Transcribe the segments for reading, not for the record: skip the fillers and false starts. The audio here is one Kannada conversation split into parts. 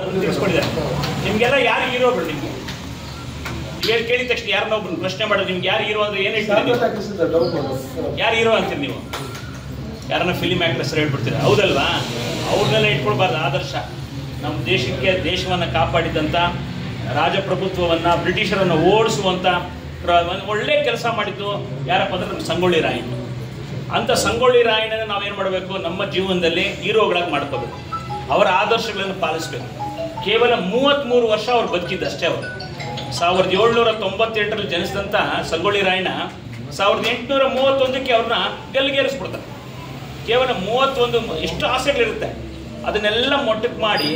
ಅದನ್ನು ತಿಳಿಸ್ಕೊಟ್ಟಿದ್ದಾರೆ. ನಿಮಗೆಲ್ಲ ಯಾರು ಹೀರೋಗಳು? ನಿಮಗೆ ಏನು ಕೇಳಿದ ತಕ್ಷಣ ಯಾರನ್ನ ಒಬ್ಬರು ಪ್ರಶ್ನೆ ಮಾಡೋದು, ನಿಮ್ಗೆ ಯಾರು ಹೀರೋ ಅಂದರೆ ಏನು ಹೇಳ್ತೀರಿ? ಯಾರು ಹೀರೋ ಅಂತೀರಿ ನೀವು? ಯಾರನ್ನ ಫಿಲಿಮ್ ಆ್ಯಕ್ಟ್ರೆಸ್ ಹೇಳ್ಬಿಡ್ತೀರಾ? ಹೌದಲ್ವಾ? ಅವ್ರನ್ನೆಲ್ಲ ಇಟ್ಕೊಳ್ಬಾರ್ದು. ಆದರ್ಶ ನಮ್ಮ ದೇಶವನ್ನು ಕಾಪಾಡಿದಂಥ, ರಾಜಪ್ರಭುತ್ವವನ್ನು ಬ್ರಿಟಿಷರನ್ನು ಓಡಿಸುವಂಥ ಒಳ್ಳೆ ಕೆಲಸ ಮಾಡಿದ್ದು ಯಾರಪ್ಪ ಅಂದರೆ ನಮ್ಮ ಸಂಗೊಳ್ಳಿ ರಾಯಣ್ಣ. ಅಂಥ ಸಂಗೊಳ್ಳಿ ರಾಯಣ್ಣನ ನಾವೇನು ಮಾಡಬೇಕು? ನಮ್ಮ ಜೀವನದಲ್ಲಿ ಹೀರೋಗಳಾಗಿ ಮಾಡ್ಕೋಬೇಕು. ಅವರ ಆದರ್ಶಗಳನ್ನು ಪಾಲಿಸಬೇಕು. ಕೇವಲ 33 ವರ್ಷ ಅವ್ರು ಬದುಕಿದ್ದಷ್ಟೇ. ಅವರು 1798ರಲ್ಲಿ ಜನಿಸಿದಂಥ ಸಂಗೊಳ್ಳಿ ರಾಯಣ್ಣ 1831ಕ್ಕೆ ಅವ್ರನ್ನ ಗಲ್ಲಿಗೇರಿಸ್ಬಿಡ್ತಾರೆ. ಕೇವಲ 31 ಎಷ್ಟು ಆಸೆಗಳಿರುತ್ತೆ ಅದನ್ನೆಲ್ಲ ಮೊಟ್ಟಕ್ಕೆ ಮಾಡಿ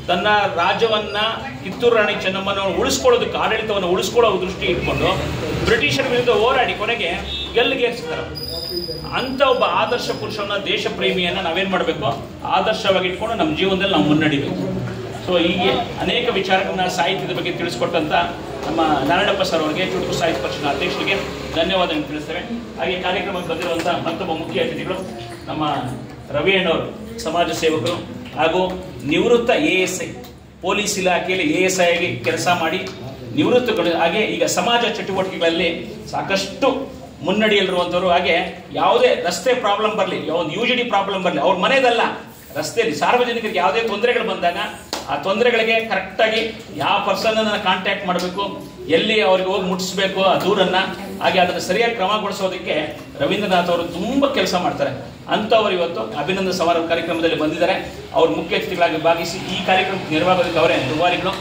ತನ್ನ ರಾಜ್ಯವನ್ನು ಕಿತ್ತೂರು ರಾಣಿ ಚೆನ್ನಮ್ಮನವನ್ನು ಉಳಿಸ್ಕೊಳ್ಳೋದಕ್ಕೆ, ಆಡಳಿತವನ್ನು ಉಳಿಸ್ಕೊಳ್ಳೋ ದೃಷ್ಟಿ ಇಟ್ಕೊಂಡು ಬ್ರಿಟಿಷರ ವಿರುದ್ಧ ಹೋರಾಡಿ ಕೊನೆಗೆ ಗಲ್ಲಿಗೇರಿಸ್ತಾರೆ. ಅಂಥ ಒಬ್ಬ ಆದರ್ಶ ಪುರುಷನ, ದೇಶ ಪ್ರೇಮಿಯನ್ನು ನಾವೇನು ಮಾಡಬೇಕು? ಆದರ್ಶವಾಗಿ ಇಟ್ಕೊಂಡು ನಮ್ಮ ಜೀವನದಲ್ಲಿ ನಾವು ಮುನ್ನಡಿಬೇಕು. ಸೊ ಹೀಗೆ ಅನೇಕ ವಿಚಾರಗಳನ್ನ ಸಾಹಿತ್ಯದ ಬಗ್ಗೆ ತಿಳಿಸ್ಕೊಟ್ಟಂಥ ನಮ್ಮ ನಾರಾಯಣಪ್ಪ ಸರ್ ಅವರಿಗೆ, ಚುಟುಕು ಸಾಹಿತ್ಯ ಪರಿಷತ್ನ ಅಧ್ಯಕ್ಷರಿಗೆ ಧನ್ಯವಾದಗಳನ್ನು ತಿಳಿಸ್ತೇವೆ. ಹಾಗೆ ಕಾರ್ಯಕ್ರಮಕ್ಕೆ ಬಂದಿರುವಂಥ ಮತ್ತೊಬ್ಬ ಮುಖ್ಯ ಅತಿಥಿಗಳು ನಮ್ಮ ರವಿ ಅಣ್ಣವರು, ಸಮಾಜ ಸೇವಕರು ಹಾಗೂ ನಿವೃತ್ತ ASI, ಪೊಲೀಸ್ ಇಲಾಖೆಯಲ್ಲಿ ASI ಆಗಿ ಕೆಲಸ ಮಾಡಿ ನಿವೃತ್ತಗಳು. ಹಾಗೆ ಈಗ ಸಮಾಜ ಚಟುವಟಿಕೆಗಳಲ್ಲಿ ಸಾಕಷ್ಟು ಮುನ್ನಡೆಯಲ್ಲಿರುವಂಥವ್ರು. ಹಾಗೆ ಯಾವುದೇ ರಸ್ತೆ ಪ್ರಾಬ್ಲಮ್ ಬರಲಿ, ಒಂದು UGD ಪ್ರಾಬ್ಲಮ್ ಬರಲಿ, ಅವ್ರ ಮನೆಯದಲ್ಲ, ರಸ್ತೆಯಲ್ಲಿ ಸಾರ್ವಜನಿಕರಿಗೆ ಯಾವುದೇ ತೊಂದರೆಗಳು ಬಂದಾಗ ಆ ತೊಂದರೆಗಳಿಗೆ ಕರೆಕ್ಟಾಗಿ ಯಾವ ಪರ್ಸನನ್ನು ಕಾಂಟ್ಯಾಕ್ಟ್ ಮಾಡಬೇಕು, ಎಲ್ಲಿ ಅವ್ರಿಗೆ ಹೋಗಿ ಮುಟ್ಟಿಸ್ಬೇಕು ಆ ದೂರನ್ನು, ಹಾಗೆ ಅದನ್ನು ಸರಿಯಾಗಿ ಕ್ರಮಗೊಳಿಸೋದಕ್ಕೆ ರವೀಂದ್ರನಾಥ್ ಅವರು ತುಂಬ ಕೆಲಸ ಮಾಡ್ತಾರೆ. ಅಂಥವ್ರು ಇವತ್ತು ಅಭಿನಂದನ ಸಮಾರಂಭ ಕಾರ್ಯಕ್ರಮದಲ್ಲಿ ಬಂದಿದ್ದಾರೆ. ಅವ್ರು ಮುಖ್ಯ ಅತಿಥಿಗಳಾಗಿ ಭಾಗಿಸಿ ಈ ಕಾರ್ಯಕ್ರಮಕ್ಕೆ ನೆರವಾಗೋದಕ್ಕೆ ಅವರೇ ದುಬಾರಿಗಳು.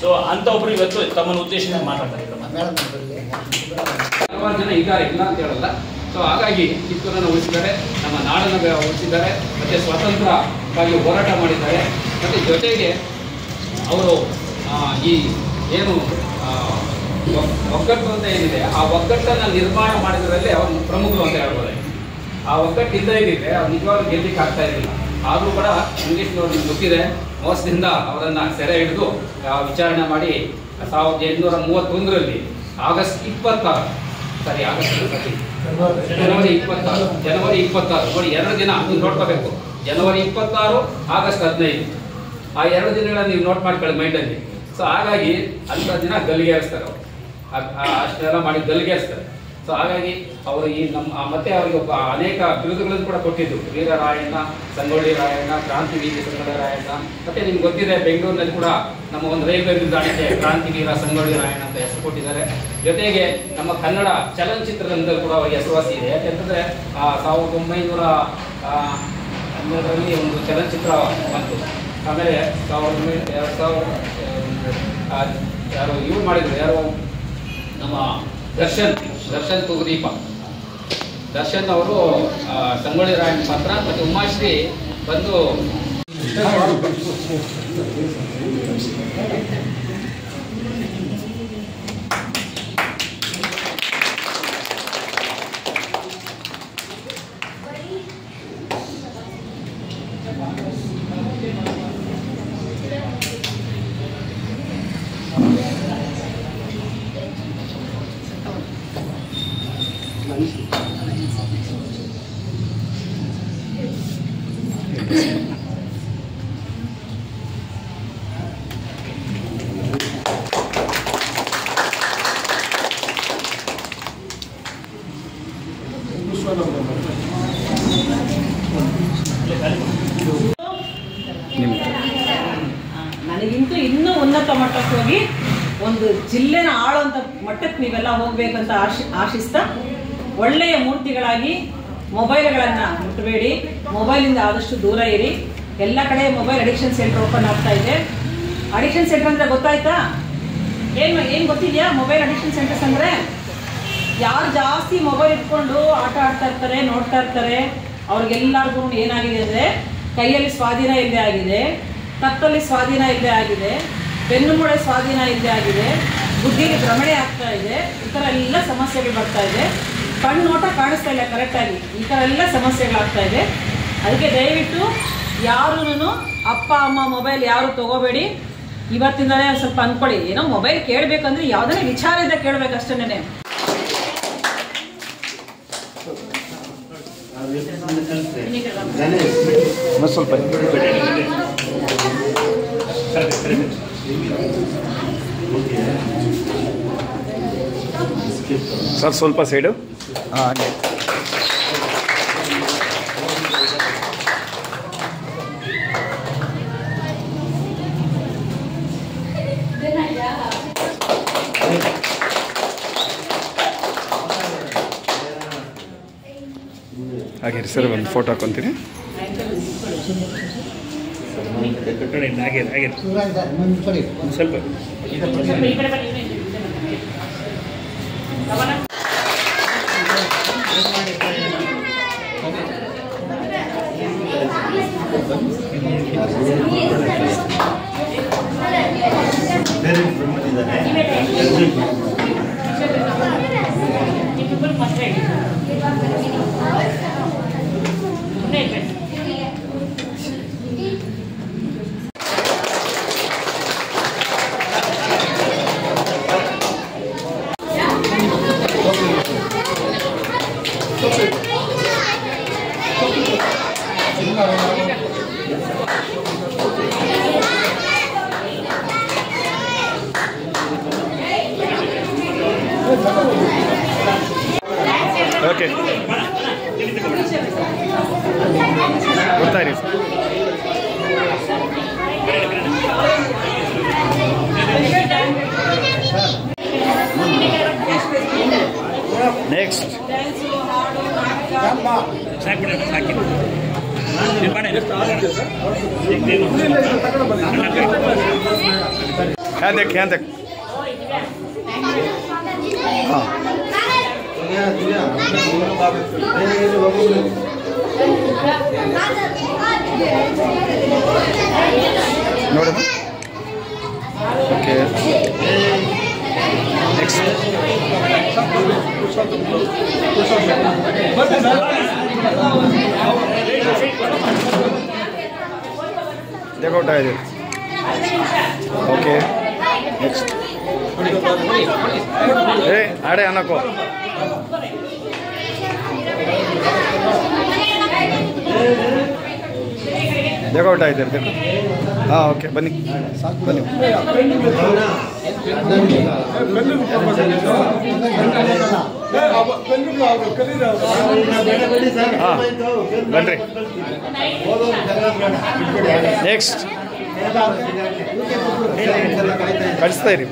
ಸೊ ಅಂಥೊಬ್ಬರು ಇವತ್ತು ತಮ್ಮನ್ನು ಉದ್ದೇಶದಿಂದ ಮಾತಾಡ್ತಾರೆ. ಹಲವಾರು ಜನ ಇದ್ದಾರೆ, ಇಲ್ಲ ಅಂತ ಹೇಳಲ್ಲ. ಸೊ ಹಾಗಾಗಿ ಕಿತ್ತೂರನ್ನು ಉಳಿಸಿದ್ದಾರೆ, ನಮ್ಮ ನಾಡನ್ನು ಉಳಿಸಿದ್ದಾರೆ, ಮತ್ತು ಸ್ವತಂತ್ರವಾಗಿ ಹೋರಾಟ ಮಾಡಿದ್ದಾರೆ. ಮತ್ತು ಜೊತೆಗೆ ಅವರು ಈ ಏನು ಒಗ್ಗಟ್ಟು ಅಂತ ಏನಿದೆ, ಆ ಒಗ್ಗಟ್ಟನ್ನು ನಿರ್ಮಾಣ ಮಾಡಿದ್ರಲ್ಲಿ ಅವರು ಪ್ರಮುಖರು ಅಂತ ಹೇಳ್ಬೋದು. ಆ ಒಗ್ಗಟ್ಟು ಇಲ್ಲದೇ ಇದ್ದಿದ್ರೆ ಅವ್ರು ನಿಜವಾಗ್ಲೂ ಗೆಲ್ಲಿಕ್ಕೆ ಆಗ್ತಾ ಇರಲಿಲ್ಲ. ಆದರೂ ಕೂಡ ಇಂಗ್ಲೀಷ್ನವ್ರು ನಿಮ್ಗೆ ಗೊತ್ತಿದೆ, ಮೋಸದಿಂದ ಅವರನ್ನು ಸೆರೆ ಹಿಡಿದು ವಿಚಾರಣೆ ಮಾಡಿ 1831ರಲ್ಲಿ ಆಗಸ್ಟ್ 26 ಜನವರಿ 26 ನೋಡಿ, 2 ದಿನ ನೀವು ನೋಡ್ಕೋಬೇಕು. ಜನವರಿ 26, ಆಗಸ್ಟ್ 15, ಆ 2 ದಿನಗಳನ್ನ ನೀವು ನೋಟ್ ಮಾಡ್ಕೊಳ್ಳಿ ಮೈಂಡಲ್ಲಿ. ಸೊ ಹಾಗಾಗಿ ಅಂಥ ದಿನ ಗಲ್ಲಿಗೇರಿಸ್ತಾರೆ ಅವರು, ಅಷ್ಟೆಲ್ಲ ಮಾಡಿ ಗಲ್ಲಿಗೇರಿಸ್ತಾರೆ. ಸೊ ಹಾಗಾಗಿ ಅವರು ಈ ನಮ್ಮ ಮತ್ತೆ ಅವರಿಗೆ ಒಬ್ಬ ಅನೇಕ ಬಿರುದುಗಳನ್ನು ಕೂಡ ಕೊಟ್ಟಿದ್ದು, ವೀರರಾಯಣ್ಣ, ಸಂಗೊಳ್ಳಿ ರಾಯಣ್ಣ, ಕ್ರಾಂತಿವೀರ ಸಂಗೊಳ್ಳಿ ರಾಯಣ್ಣ. ಮತ್ತೆ ನಿಮ್ಗೆ ಗೊತ್ತಿದೆ, ಬೆಂಗಳೂರಿನಲ್ಲಿ ಕೂಡ ನಮ್ಮ ಒಂದು ರೈಲ್ವೆ ನಿಲ್ದಾಣಕ್ಕೆ ಕ್ರಾಂತಿವೀರ ಸಂಗೊಳ್ಳಿ ರಾಯಣ್ಣ ಅಂತ ಹೆಸರು ಕೊಟ್ಟಿದ್ದಾರೆ. ಜೊತೆಗೆ ನಮ್ಮ ಕನ್ನಡ ಚಲನಚಿತ್ರರಂಗದಲ್ಲಿ ಕೂಡ ಅವರಿಗೆ ಹೆಸರುವಾಸಿ ಇದೆ. ಯಾಕೆಂತಂದರೆ 1912ರಲ್ಲಿ ಒಂದು ಚಲನಚಿತ್ರ ಬಂತು. ಆಮೇಲೆ 2000 ಯಾರು ಇವ್ರು ಮಾಡಿದ್ರು, ಯಾರು ನಮ್ಮ ದರ್ಶನ್ ತೂಗುದೀಪ, ದರ್ಶನ್ ಅವರು ಸಂಗೊಳ್ಳಿ ರಾಯಣ್ಣ ಪಾತ್ರ, ಮತ್ತು ಉಮಾಶ್ರೀ ಬಂದು ನನಗಿಂತೂ ಇನ್ನೂ ಉನ್ನತ ಮಟ್ಟಕ್ಕೆ ಹೋಗಿ ಒಂದು ಜಿಲ್ಲೆನ ಆಳುವಂಥ ಮಟ್ಟಕ್ಕೆ ನೀವೆಲ್ಲ ಹೋಗ್ಬೇಕಂತ ಆಶಿಸ್ತಾ, ಒಳ್ಳೆಯ ಮೂರ್ತಿಗಳಾಗಿ ಮೊಬೈಲ್ಗಳನ್ನು ಮುಟ್ಟಬೇಡಿ, ಮೊಬೈಲಿಂದ ಆದಷ್ಟು ದೂರ ಇರಿ. ಎಲ್ಲ ಕಡೆ ಮೊಬೈಲ್ ಅಡಿಕ್ಷನ್ ಸೆಂಟರ್ ಓಪನ್ ಆಗ್ತಾ ಇದೆ. ಅಡಿಕ್ಷನ್ ಸೆಂಟರ್ ಅಂದರೆ ಗೊತ್ತಾಯ್ತಾ? ಏನು ಗೊತ್ತಿದೆಯಾ? ಮೊಬೈಲ್ ಅಡಿಕ್ಷನ್ ಸೆಂಟರ್ಸ್ ಅಂದರೆ ಯಾರು ಜಾಸ್ತಿ ಮೊಬೈಲ್ ಇಟ್ಕೊಂಡು ಆಟ ಆಡ್ತಾ ಇರ್ತಾರೆ, ನೋಡ್ತಾ ಇರ್ತಾರೆ, ಅವ್ರಿಗೆಲ್ಲರಿಗೂ ಏನಾಗಿದೆ ಅಂದರೆ ಕೈಯಲ್ಲಿ ಸ್ವಾಧೀನ ಇಲ್ಲದೆ ಆಗಿದೆ, ಕತ್ತಲ್ಲಿ ಸ್ವಾಧೀನ ಇಲ್ಲದೆ ಆಗಿದೆ, ಬೆನ್ನು ಮೂಳೆ ಸ್ವಾಧೀನ ಇಲ್ಲದೆ ಆಗಿದೆ, ಬುದ್ಧಿಗೆ ಭ್ರಮಣೆ ಆಗ್ತಾ ಇದೆ. ಈ ಥರ ಎಲ್ಲ ಸಮಸ್ಯೆಗಳು ಬರ್ತಾ ಇದೆ. ಕಣ್ಣು ನೋಟ ಕಾಣಿಸ್ತಾ ಇಲ್ಲ ಕರೆಕ್ಟಾಗಿ. ಈ ಥರ ಎಲ್ಲ ಸಮಸ್ಯೆಗಳಾಗ್ತಾ ಇದೆ. ಅದಕ್ಕೆ ದಯವಿಟ್ಟು ಯಾರೂ ಅಪ್ಪ ಅಮ್ಮ ಮೊಬೈಲ್ ಯಾರು ತೊಗೋಬೇಡಿ. ಇವತ್ತಿಂದಲೇ ಸ್ವಲ್ಪ ಅಂದ್ಕೊಳ್ಳಿ, ಏನೋ ಮೊಬೈಲ್ ಕೇಳಬೇಕಂದ್ರೆ ಯಾವುದೇ ವಿಚಾರ ಇದೆ ಕೇಳಬೇಕಷ್ಟೇ. ಸ್ವಲ್ಪ ಸರ್ ಸ್ವಲ್ಪ ಸೈಡು ಹಾಗೆ ಹಾಗೆ ಸರ್ ಒಂದು ಫೋಟೋ ಹಾಕೊತೀನಿ. ಸ್ವಲ್ಪ ಓಕೆ ಬರ್ತಾ ಇರಿ. ನೆಕ್ಸ್ಟ್ ध्यान देख हाँ ನೋಡಮ್ಮ. ಓಕೆ ನೆಕ್ಸ್ಟ್ देखो है ओके नेक्स्ट आड़े अनको देखो उठा इधर देखो हाँ ओके बनी बनी हाँ बन्री नेक्स्ट कಳಿಸ್ತಾ ಇರಿ